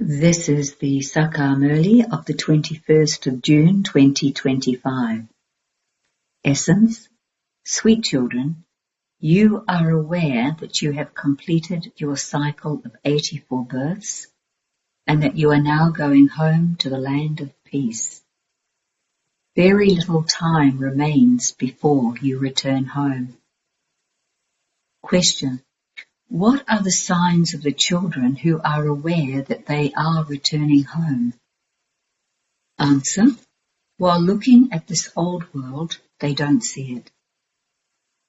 This is the Sakar Murli of the 21st of June 2025. Essence: Sweet children, you are aware that you have completed your cycle of 84 births and that you are now going home to the land of peace. Very little time remains before you return home. Question: what are the signs of the children who are aware that they are returning home? Answer: while looking at this old world, they don't see it.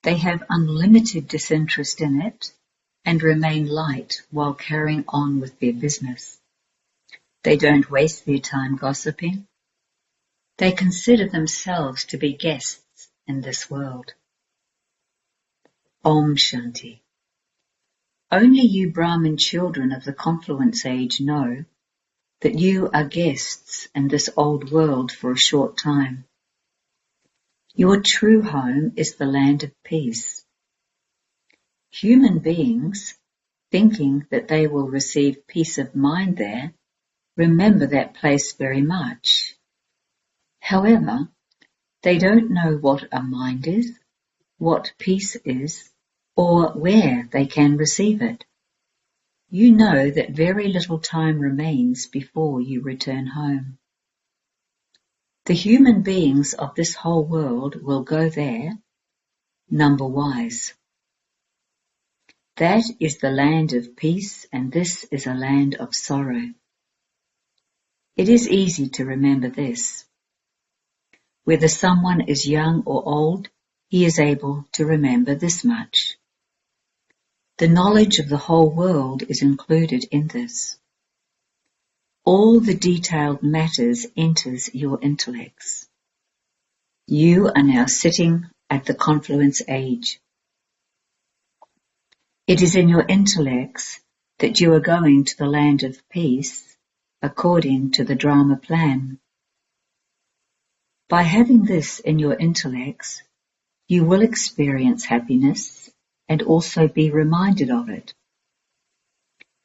They have unlimited disinterest in it and remain light while carrying on with their business. They don't waste their time gossiping. They consider themselves to be guests in this world. Om Shanti. Only you Brahmin children of the confluence age know that you are guests in this old world for a short time. Your true home is the land of peace. Human beings, thinking that they will receive peace of mind there, remember that place very much. However, they don't know what a mind is, what peace is, or where they can receive it. You know that very little time remains before you return home. The human beings of this whole world will go there, number-wise. That is the land of peace, and this is a land of sorrow. It is easy to remember this. Whether someone is young or old, he is able to remember this much. The knowledge of the whole world is included in this. All the detailed matters enters your intellects. You are now sitting at the confluence age. It is in your intellects that you are going to the land of peace according to the drama plan. By having this in your intellects, you will experience happiness and also be reminded of it.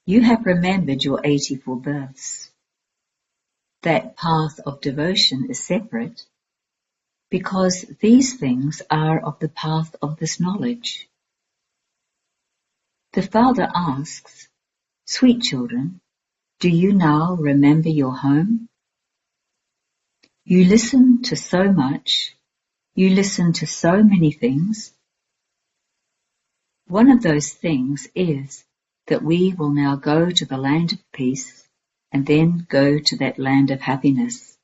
You have remembered your 84 births. That path of devotion is separate because these things are of the path of this knowledge. The Father asks, sweet children, do you now remember your home? You listen to so much, you listen to so many things. One of those things is that we will now go to the land of peace and then go to that land of happiness.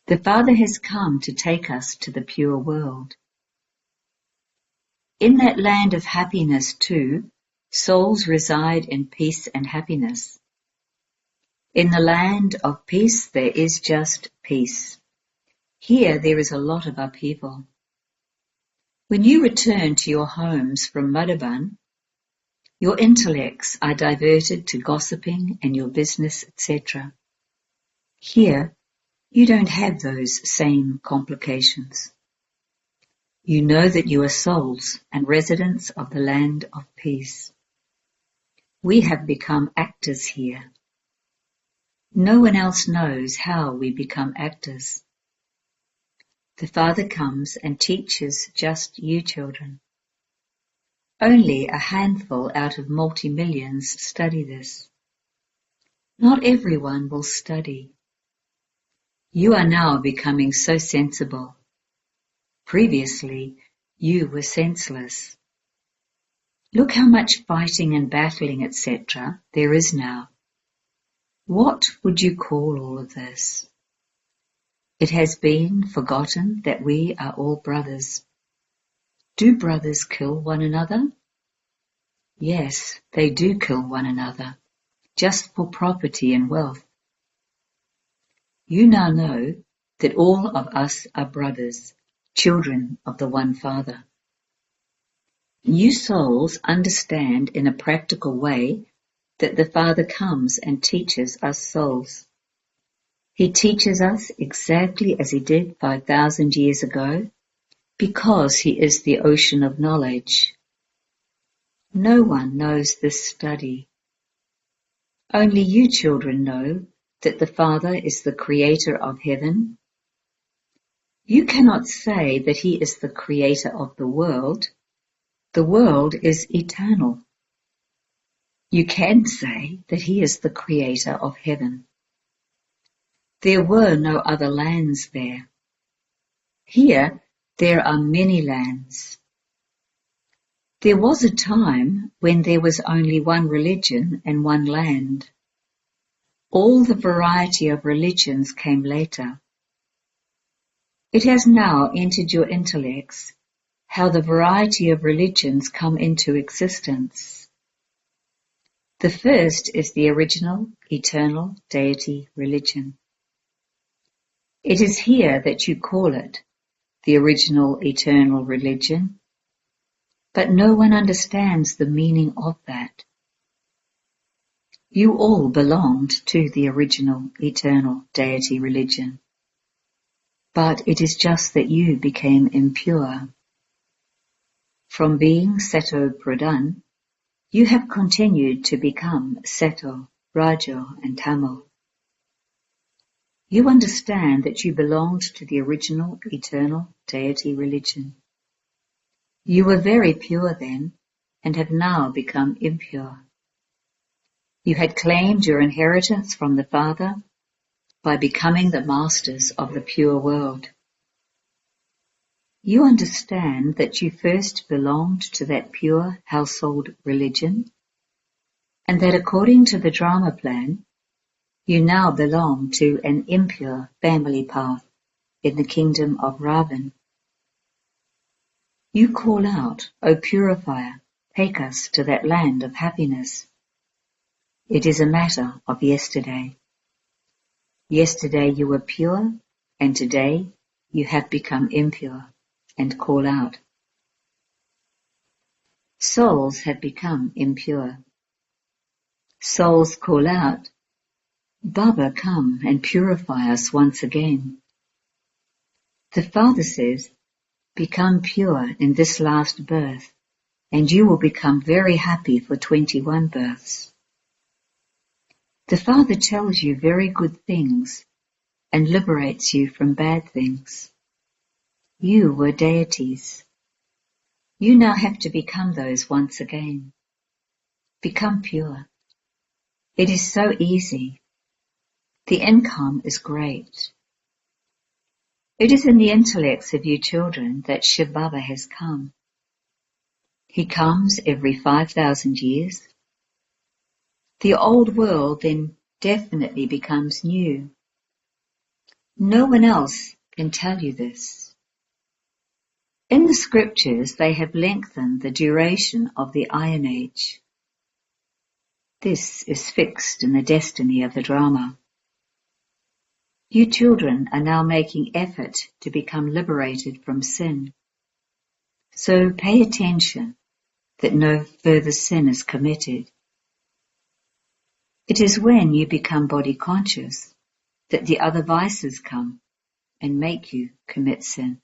The Father has come to take us to the pure world. In that land of happiness too, souls reside in peace and happiness. In the land of peace there is just peace. Here there is a lot of upheaval. When you return to your homes from Madhaban, your intellects are diverted to gossiping and your business, etc. Here, you don't have those same complications. You know that you are souls and residents of the land of peace. We have become actors here. No one else knows how we become actors. The Father comes and teaches just you children. Only a handful out of multi-millions study this. Not everyone will study. You are now becoming so sensible. Previously, you were senseless. Look how much fighting and battling, etc. there is now. What would you call all of this? It has been forgotten that we are all brothers. Do brothers kill one another? Yes, they do kill one another, just for property and wealth. You now know that all of us are brothers, children of the one Father. You souls understand in a practical way that the Father comes and teaches us souls. He teaches us exactly as he did 5,000 years ago, because he is the ocean of knowledge. No one knows this study. Only you children know that the Father is the creator of heaven. You cannot say that he is the creator of the world. The world is eternal. You can say that he is the creator of heaven. There were no other lands there. Here there are many lands. There was a time when there was only one religion and one land. All the variety of religions came later. It has now entered your intellects how the variety of religions come into existence. The first is the original, eternal deity religion. It is here that you call it the original, eternal religion, but no one understands the meaning of that. You all belonged to the original, eternal deity religion, but it is just that you became impure. From being Seto Pradhan, you have continued to become Seto, Rajo and Tamal. You understand that you belonged to the original, eternal deity religion. You were very pure then, and have now become impure. You had claimed your inheritance from the Father by becoming the masters of the pure world. You understand that you first belonged to that pure household religion, and that according to the drama plan, you now belong to an impure family path in the kingdom of Ravan. You call out, O purifier, take us to that land of happiness. It is a matter of yesterday. Yesterday you were pure, and today you have become impure, and call out. Souls have become impure. Souls call out, Baba, come and purify us once again. The Father says, become pure in this last birth, and you will become very happy for 21 births. The Father tells you very good things and liberates you from bad things. You were deities. You now have to become those once again. Become pure. It is so easy. The income is great. It is in the intellects of you children that Shiv Baba has come. He comes every 5,000 years. The old world then definitely becomes new. No one else can tell you this. In the scriptures, they have lengthened the duration of the Iron Age. This is fixed in the destiny of the drama. You children are now making effort to become liberated from sin. So pay attention that no further sin is committed. It is when you become body conscious that the other vices come and make you commit sin.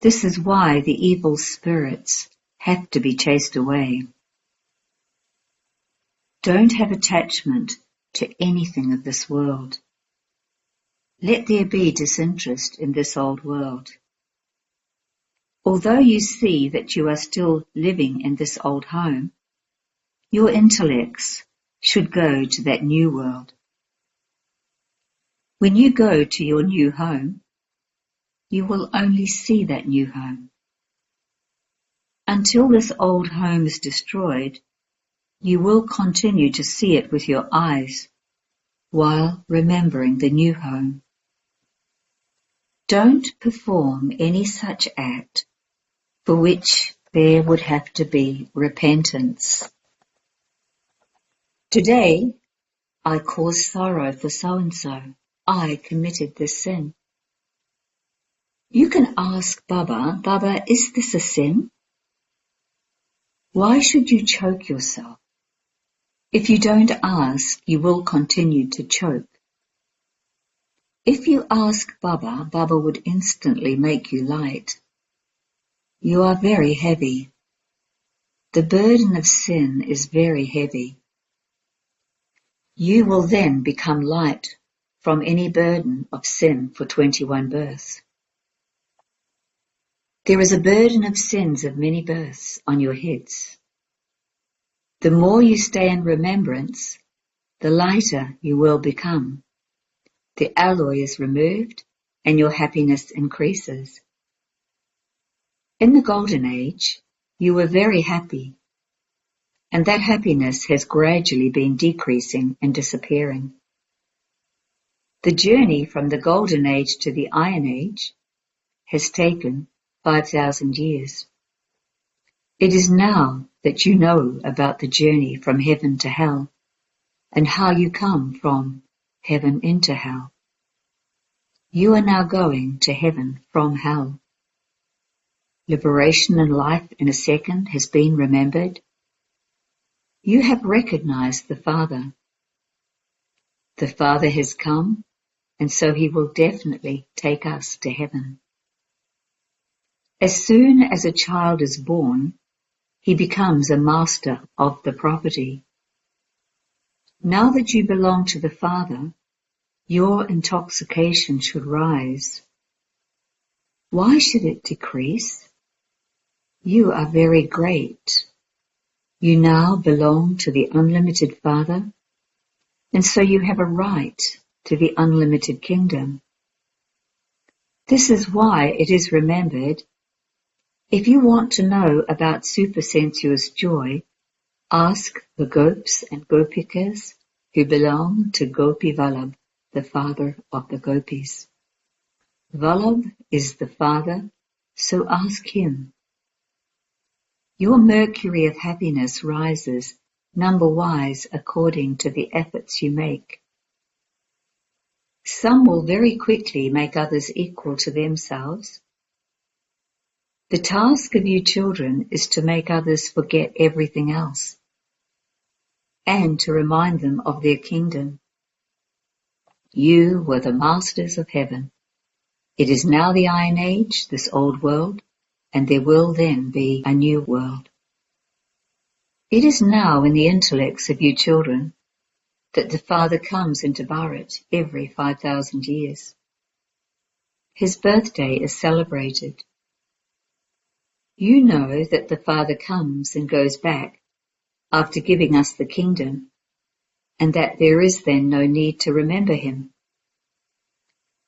This is why the evil spirits have to be chased away. Don't have attachment to anything of this world. Let there be disinterest in this old world. Although you see that you are still living in this old home, your intellects should go to that new world. When you go to your new home, you will only see that new home. Until this old home is destroyed, you will continue to see it with your eyes while remembering the new home. Don't perform any such act for which there would have to be repentance. Today, I caused sorrow for so-and-so. I committed this sin. You can ask Baba, Baba, is this a sin? Why should you choke yourself? If you don't ask, you will continue to choke. If you ask Baba, Baba would instantly make you light. You are very heavy. The burden of sin is very heavy. You will then become light from any burden of sin for 21 births. There is a burden of sins of many births on your heads. The more you stay in remembrance, the lighter you will become. The alloy is removed and your happiness increases. In the Golden Age, you were very happy, and that happiness has gradually been decreasing and disappearing. The journey from the Golden Age to the Iron Age has taken 5,000 years. It is now that you know about the journey from heaven to hell and how you come from heaven into hell. You are now going to heaven from hell. Liberation and life in a second has been remembered. You have recognized the Father. The Father has come, and so he will definitely take us to heaven. As soon as a child is born, he becomes a master of the property. Now that you belong to the Father, your intoxication should rise. Why should it decrease? You are very great. You now belong to the unlimited Father, and so you have a right to the unlimited kingdom. This is why it is remembered, if you want to know about supersensuous joy, ask the Gopis and Gopikas who belong to Gopi Vallabh, the father of the Gopis. Vallabh is the father, so ask him. Your mercury of happiness rises number-wise according to the efforts you make. Some will very quickly make others equal to themselves. The task of you children is to make others forget everything else and to remind them of their kingdom. You were the masters of heaven. It is now the Iron Age, this old world, and there will then be a new world. It is now in the intellects of you children that the Father comes into Bharat every 5,000 years. His birthday is celebrated. You know that the Father comes and goes back after giving us the kingdom, and that there is then no need to remember him.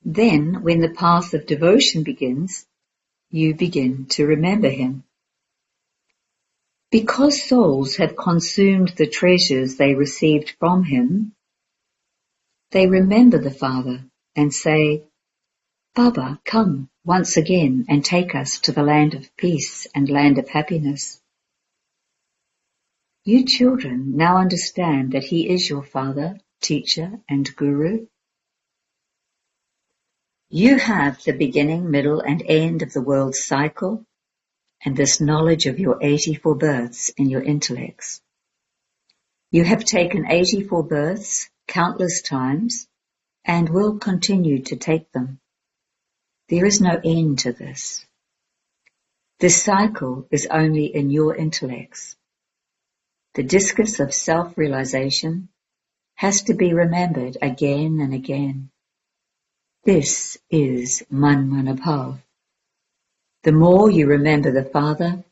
Then, when the path of devotion begins, you begin to remember him. Because souls have consumed the treasures they received from him, they remember the Father and say, Baba, come once again and take us to the land of peace and land of happiness. You children now understand that he is your Father, teacher, and Guru. You have the beginning, middle, and end of the world's cycle, and this knowledge of your 84 births in your intellects. You have taken 84 births countless times and will continue to take them. There is no end to this. This cycle is only in your intellects. The discus of self-realization has to be remembered again and again. This is Manmanabhav. The more you remember the Father,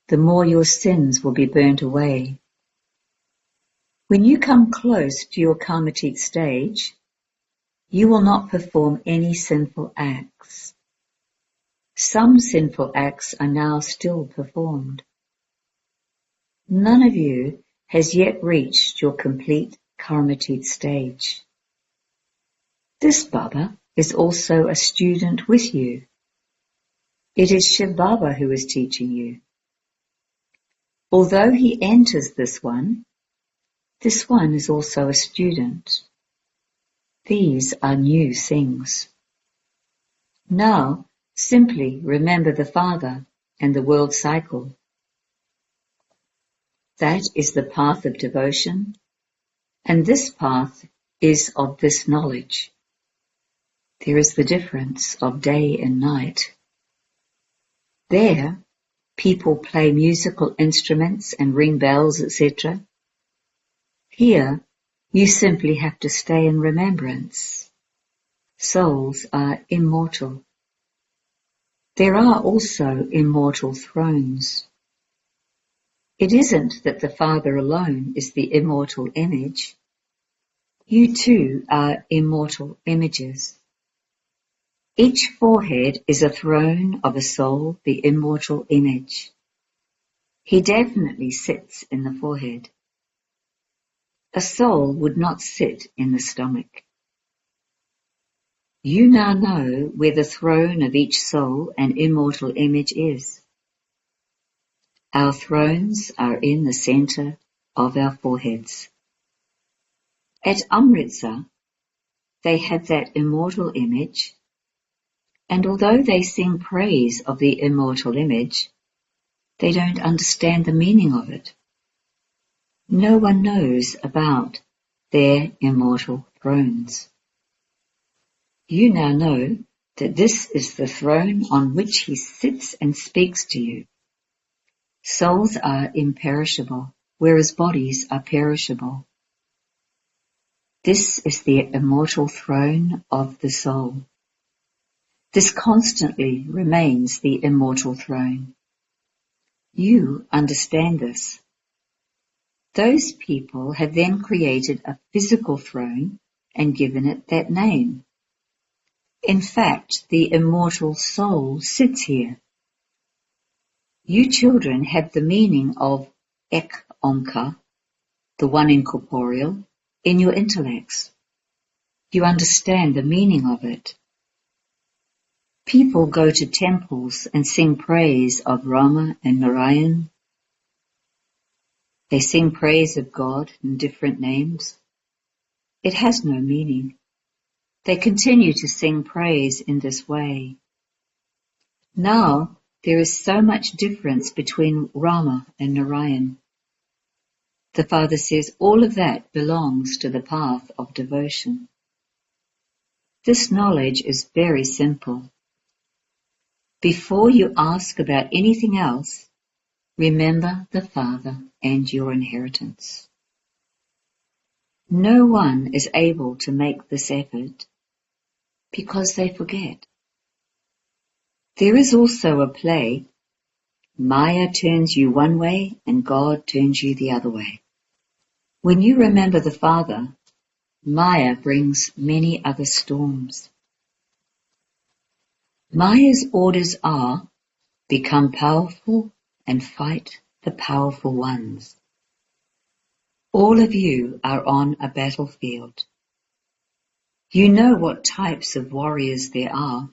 the more your sins will be burnt away. When you come close to your karmatic stage, you will not perform any sinful acts. Some sinful acts are now still performed. None of you has yet reached your complete karmatic stage. This Baba is also a student with you. It is Shiv Baba who is teaching you. Although he enters this one is also a student. These are new things. Now, simply remember the Father and the world cycle. That is the path of devotion, and this path is of this knowledge. There is the difference of day and night. There, people play musical instruments and ring bells, etc. Here, You simply have to stay in remembrance. Souls are immortal. There are also immortal thrones. It isn't that the Father alone is the immortal image. You too are immortal images. Each forehead is a throne of a soul, the immortal image. He definitely sits in the forehead. A soul would not sit in the stomach. You now know where the throne of each soul and immortal image is. Our thrones are in the center of our foreheads. At Amritsar, they have that immortal image, and although they sing praise of the immortal image, they don't understand the meaning of it. No one knows about their immortal thrones. You now know that this is the throne on which he sits and speaks to you. Souls are imperishable, whereas bodies are perishable. This is the immortal throne of the soul. This constantly remains the immortal throne. You understand this. Those people have then created a physical throne and given it that name. In fact, the immortal soul sits here. You children have the meaning of Ek Omkar, the one incorporeal, in your intellects. You understand the meaning of it. People go to temples and sing praise of Rama and Narayan. They sing praise of God in different names. It has no meaning. They continue to sing praise in this way. Now there is so much difference between Rama and Narayan. The Father says all of that belongs to the path of devotion. This knowledge is very simple. Before you ask about anything else, remember the Father and your inheritance. No one is able to make this effort because they forget. There is also a play. Maya turns you one way and God turns you the other way. When you remember the Father, Maya brings many other storms. Maya's orders are, become powerful and fight the powerful ones. All of you are on a battlefield. You know what types of warriors there are.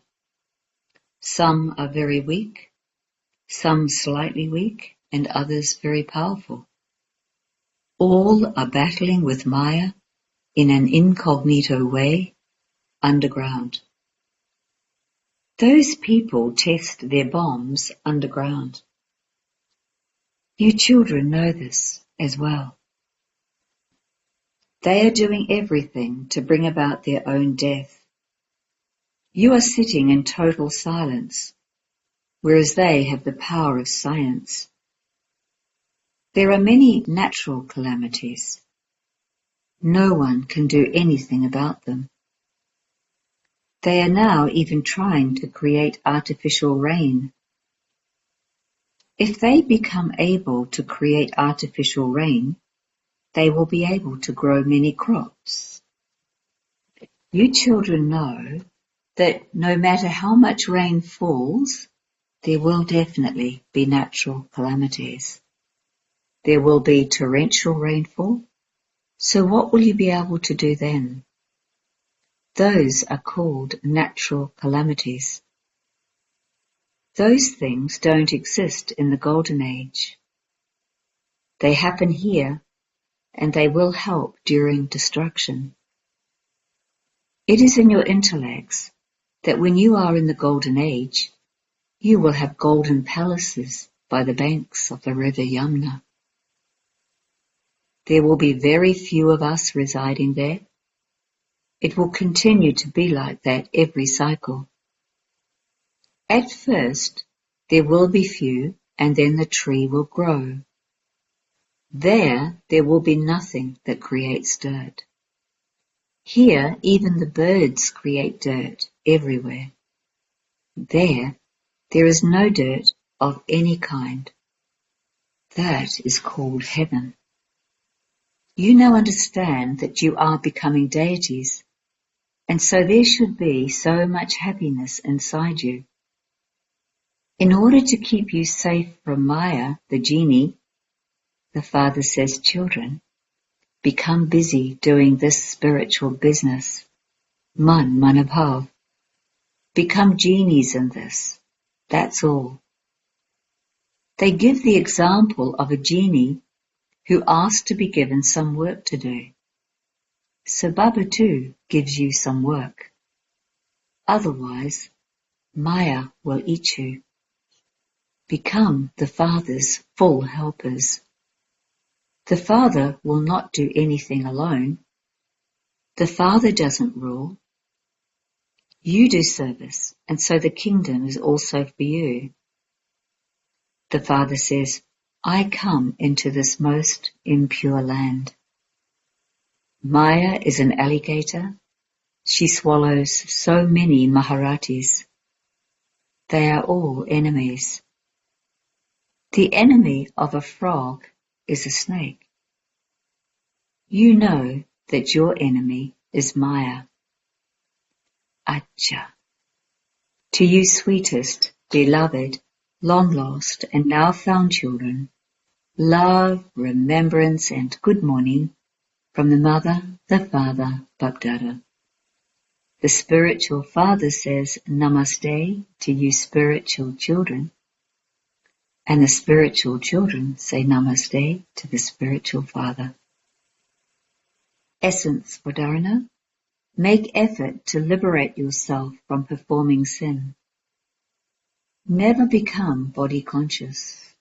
Some are very weak, some slightly weak, and others very powerful. All are battling with Maya in an incognito way, underground. Those people test their bombs underground. You children know this as well. They are doing everything to bring about their own death. You are sitting in total silence, whereas they have the power of science. There are many natural calamities. No one can do anything about them. They are now even trying to create artificial rain. If they become able to create artificial rain, they will be able to grow many crops. You children know that no matter how much rain falls, there will definitely be natural calamities. There will be torrential rainfall. So what will you be able to do then? Those are called natural calamities. Those things don't exist in the Golden Age. They happen here, and they will help during destruction. It is in your intellects that when you are in the Golden Age, you will have golden palaces by the banks of the river Yamuna. There will be very few of us residing there. It will continue to be like that every cycle. At first, there will be few, and then the tree will grow. There will be nothing that creates dirt. Here, even the birds create dirt everywhere. There is no dirt of any kind. That is called heaven. You now understand that you are becoming deities, and so there should be so much happiness inside you. In order to keep you safe from Maya, the genie, the Father says, children, become busy doing this spiritual business. Manabhav. Become genies in this. That's all. They give the example of a genie who asks to be given some work to do. So Baba too gives you some work. Otherwise, Maya will eat you. Become the Father's full helpers. The Father will not do anything alone. The Father doesn't rule. You do service, and so the kingdom is also for you. The Father says, I come into this most impure land. Maya is an alligator. She swallows so many Maharatis. They are all enemies. The enemy of a frog is a snake. You know that your enemy is Maya. Acha. To you, sweetest, beloved, long lost and now found children, love, remembrance and good morning from the Mother, the Father, Bapdada. The spiritual Father says Namaste to you spiritual children, and the spiritual children say Namaste to the spiritual Father. Essence for Dharana. Make effort to liberate yourself from performing sin. Never become body conscious.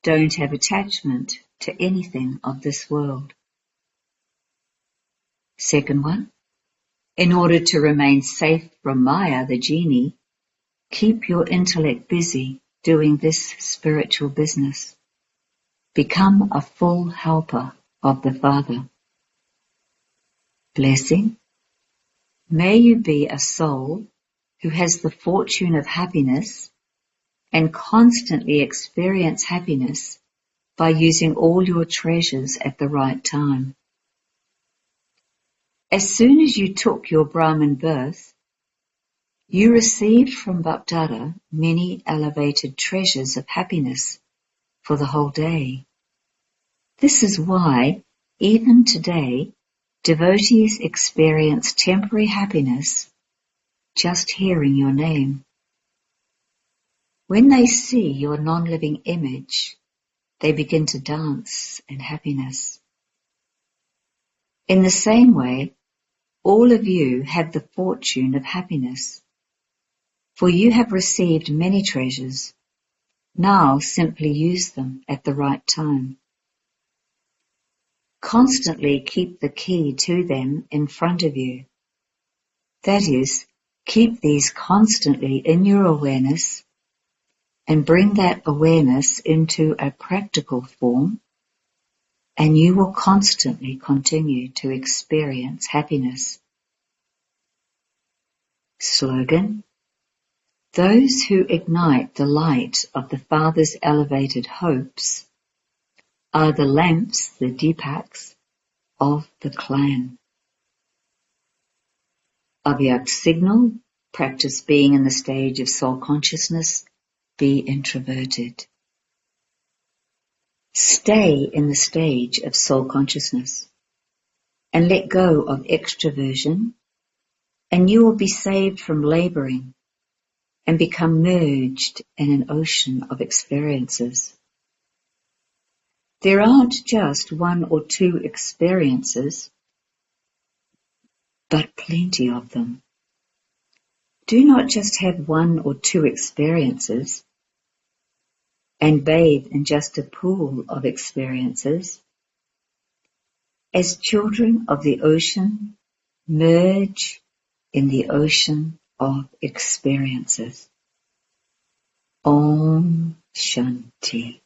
Don't have attachment to anything of this world. Second one, in order to remain safe from Maya, the genie, keep your intellect busy doing this spiritual business. Become a full helper of the Father. Blessing. May you be a soul who has the fortune of happiness and constantly experience happiness by using all your treasures at the right time. As soon as you took your Brahman birth, you received from Bapdada many elevated treasures of happiness for the whole day. This is why, even today, devotees experience temporary happiness just hearing your name. When they see your non-living image, they begin to dance in happiness. In the same way, all of you have the fortune of happiness, for you have received many treasures. Now simply use them at the right time. Constantly keep the key to them in front of you. That is, keep these constantly in your awareness and bring that awareness into a practical form, and you will constantly continue to experience happiness. Slogan. Those who ignite the light of the Father's elevated hopes are the lamps, the deepaks, of the clan. Avyak signal, practice being in the stage of soul consciousness, be introverted. Stay in the stage of soul consciousness and let go of extroversion, and you will be saved from laboring and become merged in an ocean of experiences. There aren't just one or two experiences, but plenty of them. Do not just have one or two experiences and bathe in just a pool of experiences. As children of the ocean, merge in the ocean of experiences. Om Shanti.